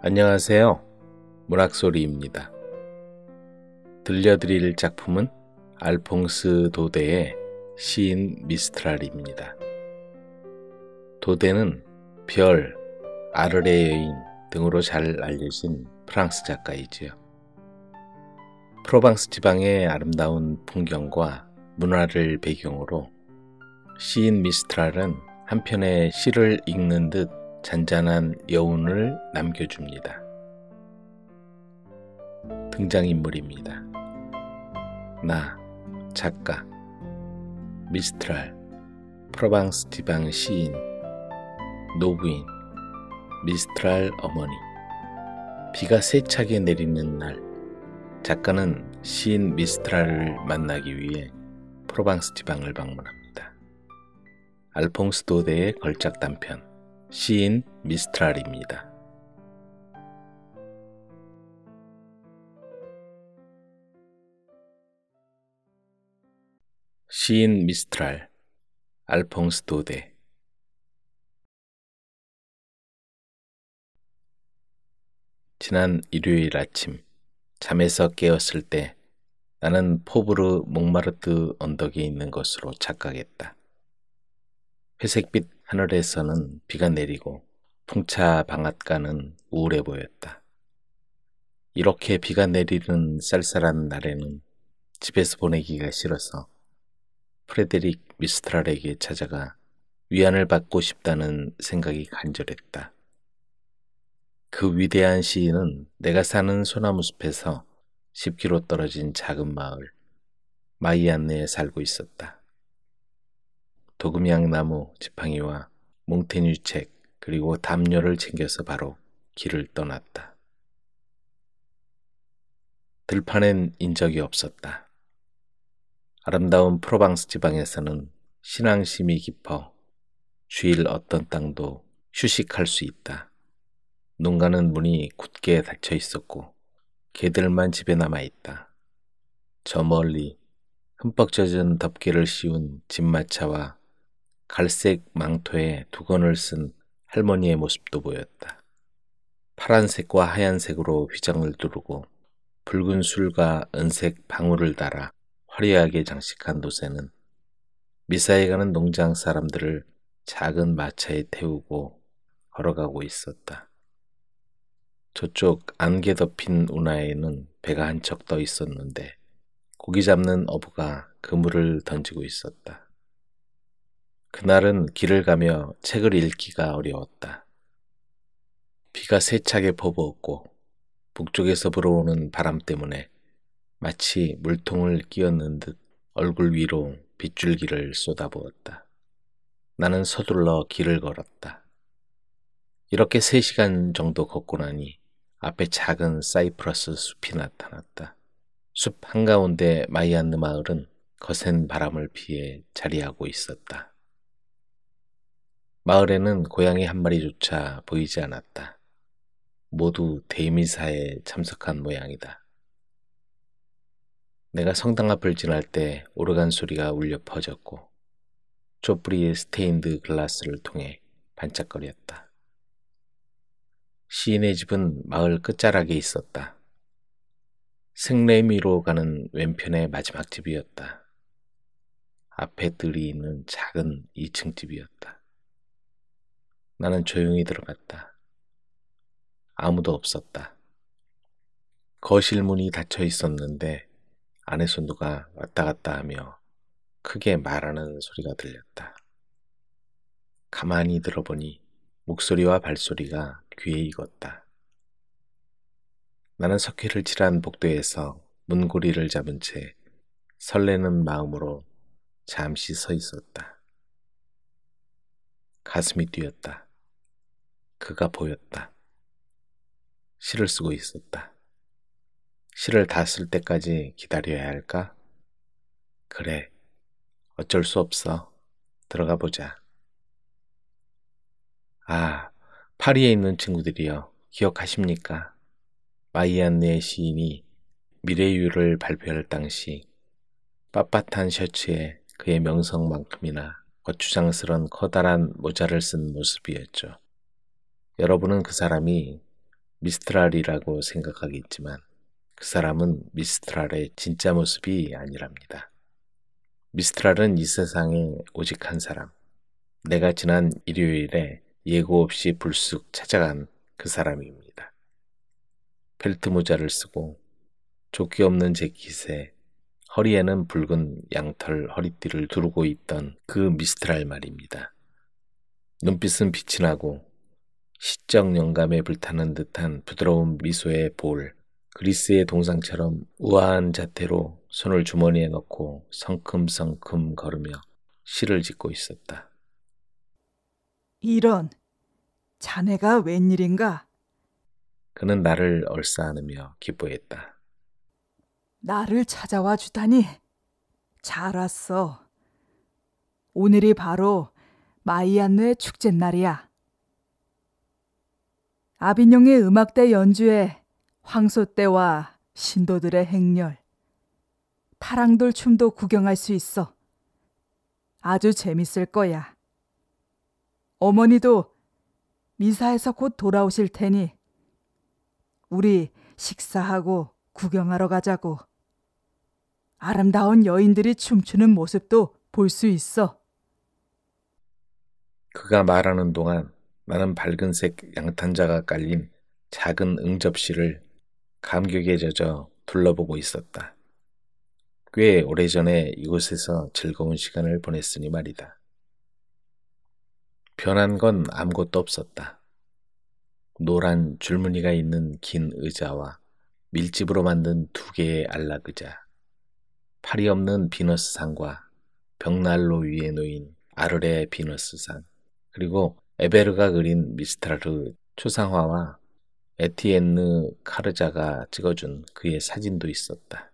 안녕하세요. 문학소리입니다. 들려드릴 작품은 알퐁스 도데의 시인 미스트랄입니다. 도데는 별, 아르레 여인 등으로 잘 알려진 프랑스 작가이지요. 프로방스 지방의 아름다운 풍경과 문화를 배경으로 시인 미스트랄은 한 편의 시를 읽는 듯 잔잔한 여운을 남겨줍니다. 등장인물입니다. 나, 작가, 미스트랄, 프로방스 지방 시인, 노부인, 미스트랄 어머니. 비가 세차게 내리는 날, 작가는 시인 미스트랄을 만나기 위해 프로방스 지방을 방문합니다. 알퐁스 도데의 걸작 단편, 시인 미스트랄입니다. 시인 미스트랄, 알퐁스 도데. 지난 일요일 아침, 잠에서 깨었을 때 나는 포브르 몽마르트 언덕에 있는 것으로 착각했다. 회색빛 하늘에서는 비가 내리고 풍차 방앗간은 우울해 보였다. 이렇게 비가 내리는 쌀쌀한 날에는 집에서 보내기가 싫어서 프레데릭 미스트랄에게 찾아가 위안을 받고 싶다는 생각이 간절했다. 그 위대한 시인은 내가 사는 소나무 숲에서 10km 떨어진 작은 마을 마이안네에 살고 있었다. 도금양나무 지팡이와 몽테뉴책 그리고 담요를 챙겨서 바로 길을 떠났다. 들판엔 인적이 없었다. 아름다운 프로방스 지방에서는 신앙심이 깊어 주일 어떤 땅도 휴식할 수 있다. 농가는 문이 굳게 닫혀 있었고 개들만 집에 남아 있다. 저 멀리 흠뻑 젖은 덮개를 씌운 집마차와 갈색 망토에 두건을 쓴 할머니의 모습도 보였다. 파란색과 하얀색으로 휘장을 두르고 붉은 술과 은색 방울을 달아 화려하게 장식한 도새는 미사에 가는 농장 사람들을 작은 마차에 태우고 걸어가고 있었다. 저쪽 안개 덮인 운하에는 배가 한 척 떠 있었는데 고기 잡는 어부가 그물을 던지고 있었다. 그날은 길을 가며 책을 읽기가 어려웠다. 비가 세차게 퍼부었고 북쪽에서 불어오는 바람 때문에 마치 물통을 끼얹는 듯 얼굴 위로 빗줄기를 쏟아부었다. 나는 서둘러 길을 걸었다. 이렇게 3시간 정도 걷고 나니 앞에 작은 사이프러스 숲이 나타났다. 숲 한가운데 마이안느 마을은 거센 바람을 피해 자리하고 있었다. 마을에는 고양이 한 마리조차 보이지 않았다. 모두 대미사에 참석한 모양이다. 내가 성당 앞을 지날 때 오르간 소리가 울려 퍼졌고 촛불이 스테인드 글라스를 통해 반짝거렸다. 시인의 집은 마을 끝자락에 있었다. 생레미로 가는 왼편의 마지막 집이었다. 앞에 들이 있는 작은 2층 집이었다. 나는 조용히 들어갔다. 아무도 없었다. 거실 문이 닫혀 있었는데 안에서 누가 왔다 갔다 하며 크게 말하는 소리가 들렸다. 가만히 들어보니 목소리와 발소리가 귀에 익었다. 나는 석회를 칠한 복도에서 문고리를 잡은 채 설레는 마음으로 잠시 서 있었다. 가슴이 뛰었다. 그가 보였다. 시를 쓰고 있었다. 시를 다 쓸 때까지 기다려야 할까? 그래, 어쩔 수 없어. 들어가 보자. 아, 파리에 있는 친구들이여, 기억하십니까? 마이안네 시인이 미래유를 발표할 당시 빳빳한 셔츠에 그의 명성만큼이나 거추장스런 커다란 모자를 쓴 모습이었죠. 여러분은 그 사람이 미스트랄이라고 생각하겠지만 그 사람은 미스트랄의 진짜 모습이 아니랍니다. 미스트랄은 이 세상에 오직 한 사람, 내가 지난 일요일에 예고 없이 불쑥 찾아간 그 사람입니다. 펠트 모자를 쓰고 조끼 없는 재킷에 허리에는 붉은 양털 허리띠를 두르고 있던 그 미스트랄 말입니다. 눈빛은 빛이 나고 시적 영감에 불타는 듯한 부드러운 미소의 볼, 그리스의 동상처럼 우아한 자태로 손을 주머니에 넣고 성큼성큼 걸으며 시를 짓고 있었다. 이런, 자네가 웬일인가? 그는 나를 얼싸안으며 기뻐했다. 나를 찾아와 주다니. 잘 왔어. 오늘이 바로 마이안누의 축제날이야. 아비뇽의 음악대 연주에 황소떼와 신도들의 행렬, 파랑돌 춤도 구경할 수 있어. 아주 재밌을 거야. 어머니도 미사에서 곧 돌아오실 테니 우리 식사하고 구경하러 가자고. 아름다운 여인들이 춤추는 모습도 볼 수 있어. 그가 말하는 동안 나는 밝은색 양탄자가 깔린 작은 응접실을 감격에 젖어 둘러보고 있었다. 꽤 오래전에 이곳에서 즐거운 시간을 보냈으니 말이다. 변한 건 아무것도 없었다. 노란 줄무늬가 있는 긴 의자와 밀집으로 만든 2개의 안락의자, 팔이 없는 비너스상과 벽난로 위에 놓인 아르레 비너스상, 그리고 에베르가 그린 미스트라르 초상화와 에티엔느 카르자가 찍어준 그의 사진도 있었다.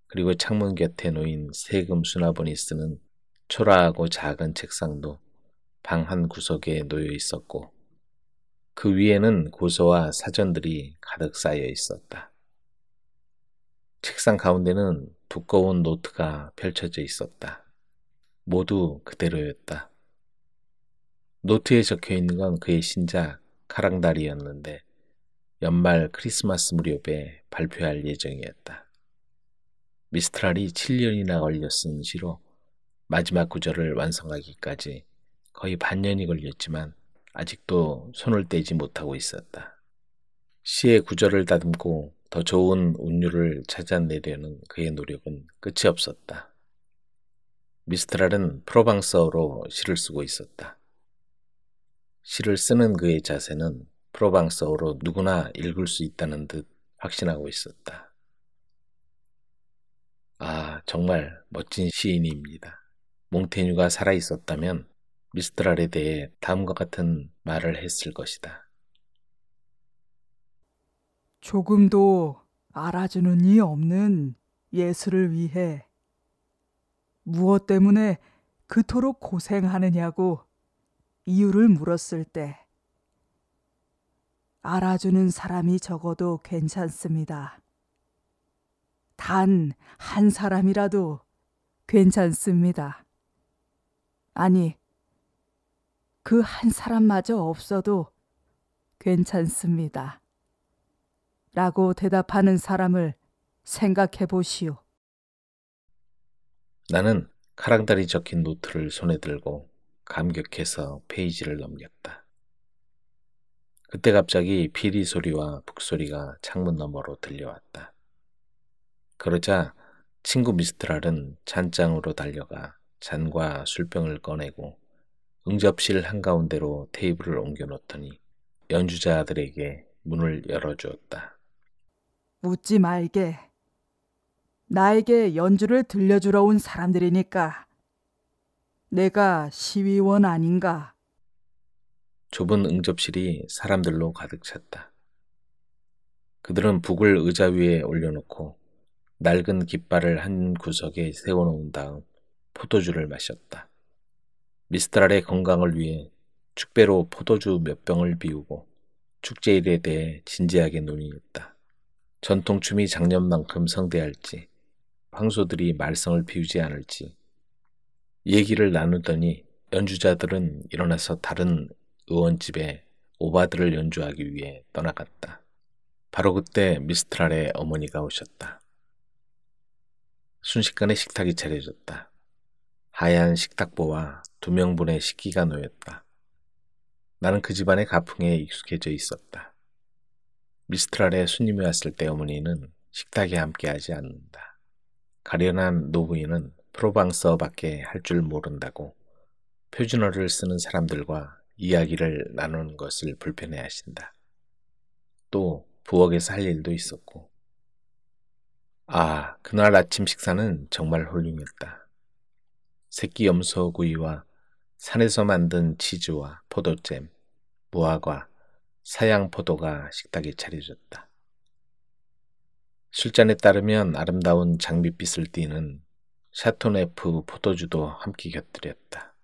그리고 창문 곁에 놓인 세금 수납원이 쓰는 초라하고 작은 책상도 방 한 구석에 놓여 있었고 그 위에는 고서와 사전들이 가득 쌓여 있었다. 책상 가운데는 두꺼운 노트가 펼쳐져 있었다. 모두 그대로였다. 노트에 적혀 있는 건 그의 신작 카랑다리였는데 연말 크리스마스 무렵에 발표할 예정이었다. 미스트랄이 7년이나 걸려 쓴 시로 마지막 구절을 완성하기까지 거의 반년이 걸렸지만 아직도 손을 떼지 못하고 있었다. 시의 구절을 다듬고 더 좋은 운율을 찾아내려는 그의 노력은 끝이 없었다. 미스트랄은 프로방스어로 시를 쓰고 있었다. 시를 쓰는 그의 자세는 프로방스어로 누구나 읽을 수 있다는 듯 확신하고 있었다. 아, 정말 멋진 시인입니다. 몽테뉴가 살아있었다면 미스트랄에 대해 다음과 같은 말을 했을 것이다. 조금도 알아주는 이 없는 예술을 위해 무엇 때문에 그토록 고생하느냐고 이유를 물었을 때 알아주는 사람이 적어도 괜찮습니다. 단 한 사람이라도 괜찮습니다. 아니, 그 한 사람마저 없어도 괜찮습니다. 라고 대답하는 사람을 생각해 보시오. 나는 카랑다리 적힌 노트를 손에 들고 감격해서 페이지를 넘겼다. 그때 갑자기 피리 소리와 북소리가 창문 너머로 들려왔다. 그러자 친구 미스트랄은 찬장으로 달려가 잔과 술병을 꺼내고 응접실 한가운데로 테이블을 옮겨놓더니 연주자들에게 문을 열어주었다. 웃지 말게. 나에게 연주를 들려주러 온 사람들이니까. 내가 시위원 아닌가? 좁은 응접실이 사람들로 가득 찼다. 그들은 북을 의자 위에 올려놓고 낡은 깃발을 한 구석에 세워놓은 다음 포도주를 마셨다. 미스트랄의 건강을 위해 축배로 포도주 몇 병을 비우고 축제일에 대해 진지하게 논의했다. 전통춤이 작년만큼 성대할지, 황소들이 말썽을 피우지 않을지 얘기를 나누더니 연주자들은 일어나서 다른 의원집에 오바드를 연주하기 위해 떠나갔다. 바로 그때 미스트랄의 어머니가 오셨다. 순식간에 식탁이 차려졌다. 하얀 식탁보와 2명분의 식기가 놓였다. 나는 그 집안의 가풍에 익숙해져 있었다. 미스트랄에 손님이 왔을 때 어머니는 식탁에 함께하지 않는다. 가련한 노부인은 프로방스어밖에 할 줄 모른다고 표준어를 쓰는 사람들과 이야기를 나누는 것을 불편해하신다. 또 부엌에서 할 일도 있었고. 그날 아침 식사는 정말 훌륭했다. 새끼 염소구이와 산에서 만든 치즈와 포도잼, 무화과, 사양 포도가 식탁에 차려졌다. 술잔에 따르면 아름다운 장밋빛을 띠는 샤토네프 포도주도 함께 곁들였다.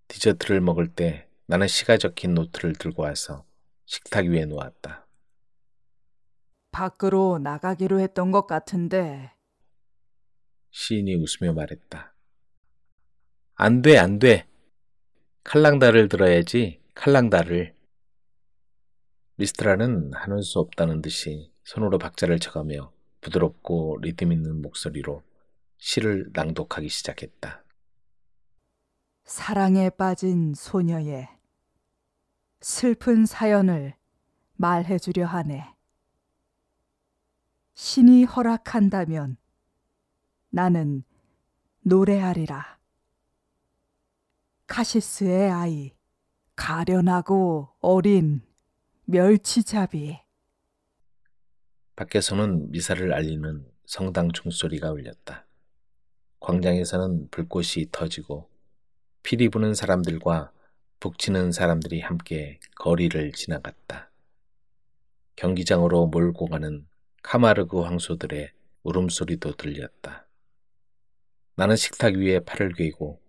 디저트를 먹을 때 나는 시가 적힌 노트를 들고 와서 식탁 위에 놓았다. 밖으로 나가기로 했던 것 같은데. 시인이 웃으며 말했다. 안 돼, 안 돼. 칼랑다를 들어야지, 칼랑다를. 미스트라는 하는 수 없다는 듯이 손으로 박자를 쳐가며 부드럽고 리듬 있는 목소리로 시를 낭독하기 시작했다. 사랑에 빠진 소녀의 슬픈 사연을 말해주려 하네. 신이 허락한다면 나는 노래하리라. 카시스의 아이, 가련하고 어린 멸치잡이. 밖에서는 미사를 알리는 성당 종소리가 울렸다. 광장에서는 불꽃이 터지고 피리 부는 사람들과 북치는 사람들이 함께 거리를 지나갔다. 경기장으로 몰고 가는 카마르그 황소들의 울음소리도 들렸다. 나는 식탁 위에 팔을 괴고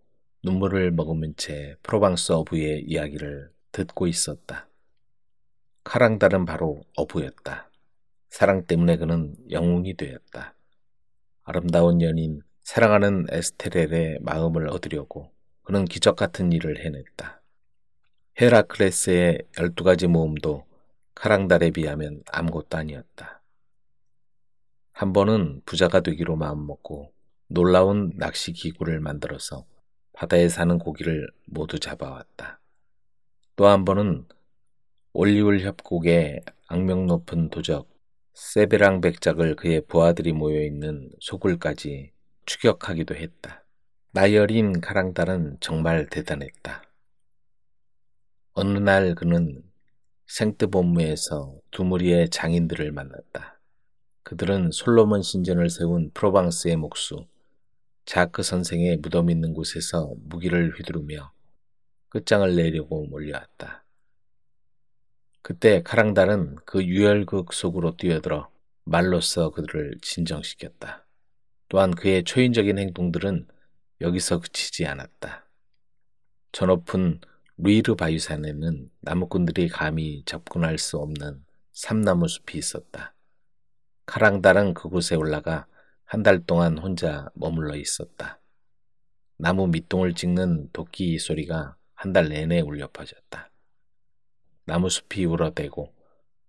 눈물을 머금은 채 프로방스 어부의 이야기를 듣고 있었다. 카랑달은 바로 어부였다. 사랑 때문에 그는 영웅이 되었다. 아름다운 연인, 사랑하는 에스테렐의 마음을 얻으려고 그는 기적 같은 일을 해냈다. 헤라클레스의 12가지 모험도 카랑달에 비하면 아무것도 아니었다. 한 번은 부자가 되기로 마음먹고 놀라운 낚시 기구를 만들어서 바다에 사는 고기를 모두 잡아왔다. 또 한 번은 올리울 협곡의 악명 높은 도적 세베랑 백작을 그의 부하들이 모여있는 소굴까지 추격하기도 했다. 나이 어린 카랑달은 정말 대단했다. 어느 날 그는 생뜨본무에서 두 무리의 장인들을 만났다. 그들은 솔로몬 신전을 세운 프로방스의 목수 자크 선생의 무덤 있는 곳에서 무기를 휘두르며 끝장을 내려고 몰려왔다. 그때 카랑달은 그 유혈극 속으로 뛰어들어 말로써 그들을 진정시켰다. 또한 그의 초인적인 행동들은 여기서 그치지 않았다. 저 높은 루이르 바위산에는 나무꾼들이 감히 접근할 수 없는 삼나무 숲이 있었다. 카랑달은 그곳에 올라가 한 달 동안 혼자 머물러 있었다. 나무 밑동을 찍는 도끼 소리가 한 달 내내 울려 퍼졌다. 나무 숲이 울어대고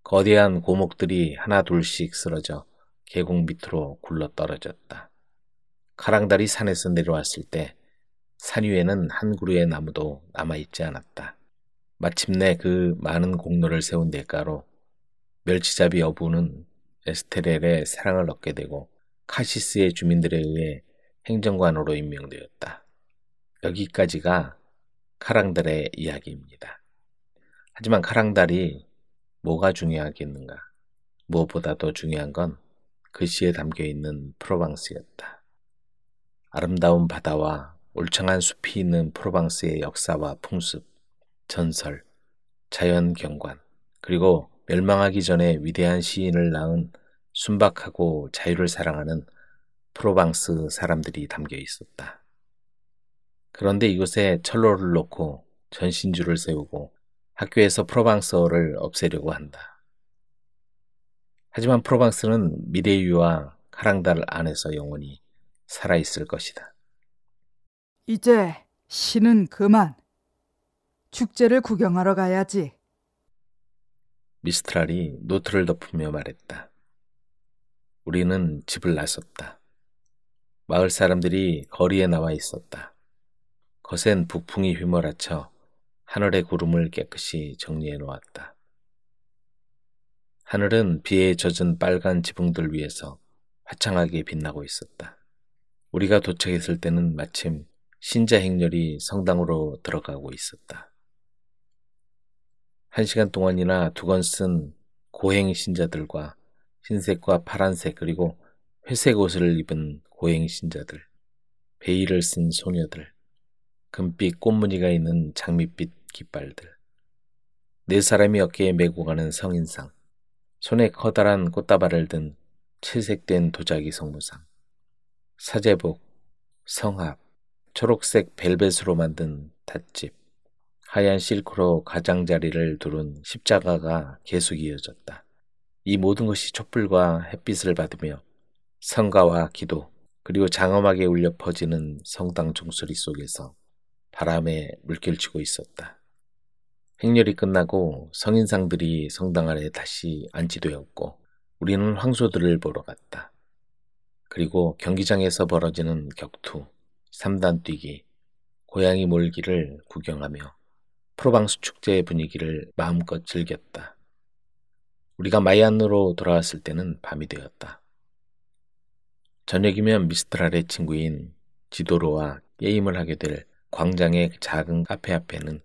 거대한 고목들이 하나 둘씩 쓰러져 계곡 밑으로 굴러 떨어졌다. 카랑달이 산에서 내려왔을 때 산 위에는 한 그루의 나무도 남아있지 않았다. 마침내 그 많은 공로를 세운 대가로 멸치잡이 어부는 에스테렐의 사랑을 얻게 되고 카시스의 주민들에 의해 행정관으로 임명되었다. 여기까지가 카랑달의 이야기입니다. 하지만 카랑달이 뭐가 중요하겠는가? 무엇보다도 중요한 건 그 시에 담겨있는 프로방스였다. 아름다운 바다와 울창한 숲이 있는 프로방스의 역사와 풍습, 전설, 자연 경관, 그리고 멸망하기 전에 위대한 시인을 낳은 순박하고 자유를 사랑하는 프로방스 사람들이 담겨 있었다. 그런데 이곳에 철로를 놓고 전신주를 세우고 학교에서 프로방스어를 없애려고 한다. 하지만 프로방스는 미레이유와 카랑달 안에서 영원히 살아있을 것이다. 이제 시는 그만. 축제를 구경하러 가야지. 미스트랄이 노트를 덮으며 말했다. 우리는 집을 나섰다. 마을 사람들이 거리에 나와 있었다. 거센 북풍이 휘몰아쳐 하늘의 구름을 깨끗이 정리해 놓았다. 하늘은 비에 젖은 빨간 지붕들 위에서 화창하게 빛나고 있었다. 우리가 도착했을 때는 마침 신자 행렬이 성당으로 들어가고 있었다. 1시간 동안이나 두건 쓴 고행 신자들과 흰색과 파란색 그리고 회색 옷을 입은 고행 신자들, 베일을 쓴 소녀들, 금빛 꽃무늬가 있는 장밋빛 깃발들, 4사람이 어깨에 메고 가는 성인상, 손에 커다란 꽃다발을 든 채색된 도자기 성모상, 사제복, 성합, 초록색 벨벳으로 만든 찻집, 하얀 실크로 가장자리를 두른 십자가가 계속 이어졌다. 이 모든 것이 촛불과 햇빛을 받으며 성가와 기도 그리고 장엄하게 울려 퍼지는 성당 종소리 속에서 바람에 물결치고 있었다. 행렬이 끝나고 성인상들이 성당 안에 다시 안치되었고 우리는 황소들을 보러 갔다. 그리고 경기장에서 벌어지는 격투, 3단 뛰기, 고양이 몰기를 구경하며 프로방스 축제의 분위기를 마음껏 즐겼다. 우리가 마이안으로 돌아왔을 때는 밤이 되었다. 저녁이면 미스트랄의 친구인 지도로와 게임을 하게 될 광장의 작은 카페 앞에는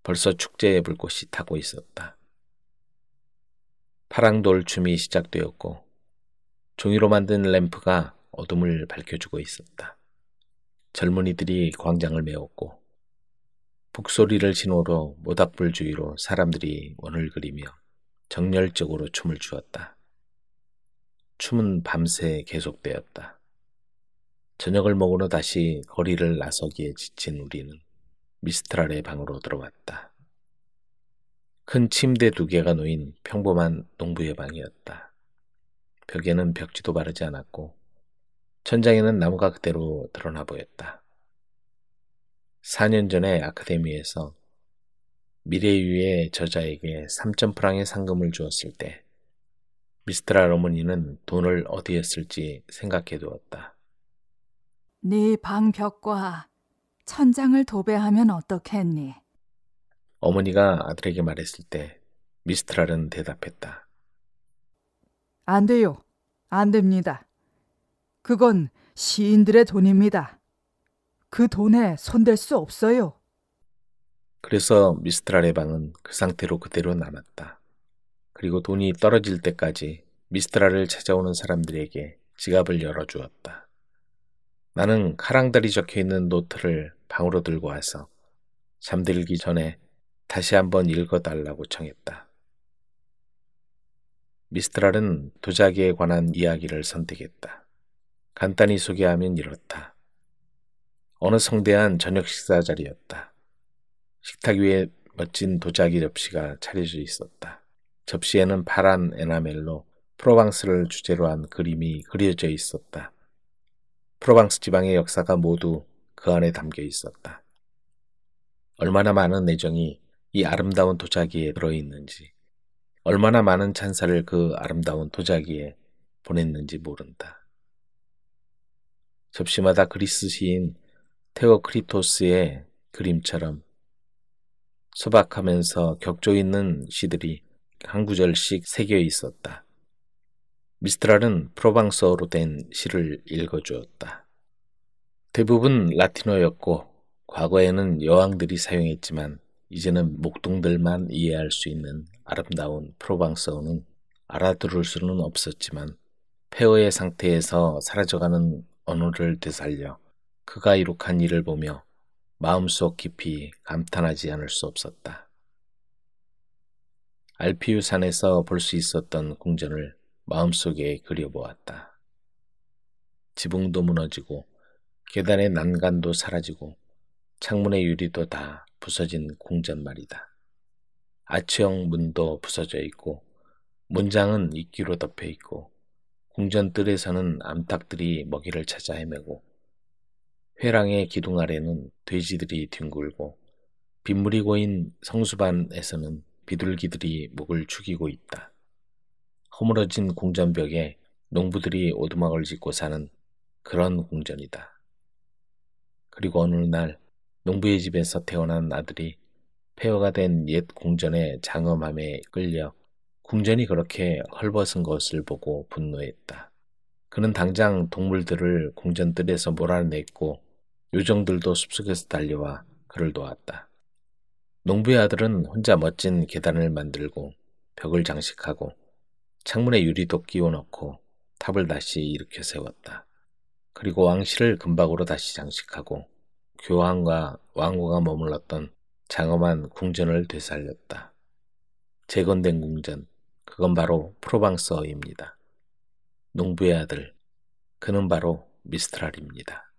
벌써 축제의 불꽃이 타고 있었다. 파랑돌 춤이 시작되었고 종이로 만든 램프가 어둠을 밝혀주고 있었다. 젊은이들이 광장을 메웠고 북소리를 신호로 모닥불 주위로 사람들이 원을 그리며 정열적으로 춤을 추었다. 춤은 밤새 계속되었다. 저녁을 먹으러 다시 거리를 나서기에 지친 우리는 미스트랄의 방으로 들어왔다. 큰 침대 2개가 놓인 평범한 농부의 방이었다. 벽에는 벽지도 바르지 않았고 천장에는 나무가 그대로 드러나 보였다. 4년 전에 아카데미에서 미래유의 저자에게 3,000프랑의 상금을 주었을 때 미스트랄 어머니는 돈을 어디에 쓸지 생각해 두었다. 네 방 벽과 천장을 도배하면 어떻겠니? 어머니가 아들에게 말했을 때 미스트랄은 대답했다. 안 돼요. 안 됩니다. 그건 시인들의 돈입니다. 그 돈에 손댈 수 없어요. 그래서 미스트랄의 방은 그 상태로 그대로 남았다. 그리고 돈이 떨어질 때까지 미스트랄을 찾아오는 사람들에게 지갑을 열어주었다. 나는 카랑달이 적혀있는 노트를 방으로 들고 와서 잠들기 전에 다시 한번 읽어달라고 청했다. 미스트랄은 도자기에 관한 이야기를 선택했다. 간단히 소개하면 이렇다. 어느 성대한 저녁 식사 자리였다. 식탁 위에 멋진 도자기 접시가 차려져 있었다. 접시에는 파란 에나멜로 프로방스를 주제로 한 그림이 그려져 있었다. 프로방스 지방의 역사가 모두 그 안에 담겨 있었다. 얼마나 많은 애정이 이 아름다운 도자기에 들어있는지, 얼마나 많은 찬사를 그 아름다운 도자기에 보냈는지 모른다. 접시마다 그리스 시인 테오크리토스의 그림처럼 소박하면서 격조 있는 시들이 한 구절씩 새겨 있었다. 미스트랄은 프로방스어로 된 시를 읽어주었다. 대부분 라틴어였고 과거에는 여왕들이 사용했지만 이제는 목동들만 이해할 수 있는 아름다운 프로방스어는 알아들을 수는 없었지만 폐허의 상태에서 사라져가는 언어를 되살려 그가 이룩한 일을 보며 마음속 깊이 감탄하지 않을 수 없었다. 알피유 산에서 볼 수 있었던 궁전을 마음속에 그려보았다. 지붕도 무너지고 계단의 난간도 사라지고 창문의 유리도 다 부서진 궁전 말이다. 아치형 문도 부서져 있고 문장은 이끼로 덮여 있고 궁전 뜰에서는 암탉들이 먹이를 찾아 헤매고 회랑의 기둥 아래는 돼지들이 뒹굴고 빗물이 고인 성수반에서는 비둘기들이 목을 축이고 있다. 허물어진 궁전벽에 농부들이 오두막을 짓고 사는 그런 궁전이다. 그리고 어느 날 농부의 집에서 태어난 아들이 폐허가 된 옛 궁전의 장엄함에 끌려 궁전이 그렇게 헐벗은 것을 보고 분노했다. 그는 당장 동물들을 궁전 뜰에서 몰아냈고 요정들도 숲속에서 달려와 그를 도왔다. 농부의 아들은 혼자 멋진 계단을 만들고 벽을 장식하고 창문에 유리도 끼워 넣고 탑을 다시 일으켜 세웠다. 그리고 왕실을 금박으로 다시 장식하고 교황과 왕후가 머물렀던 장엄한 궁전을 되살렸다. 재건된 궁전, 그건 바로 프로방스어입니다. 농부의 아들, 그는 바로 미스트랄입니다.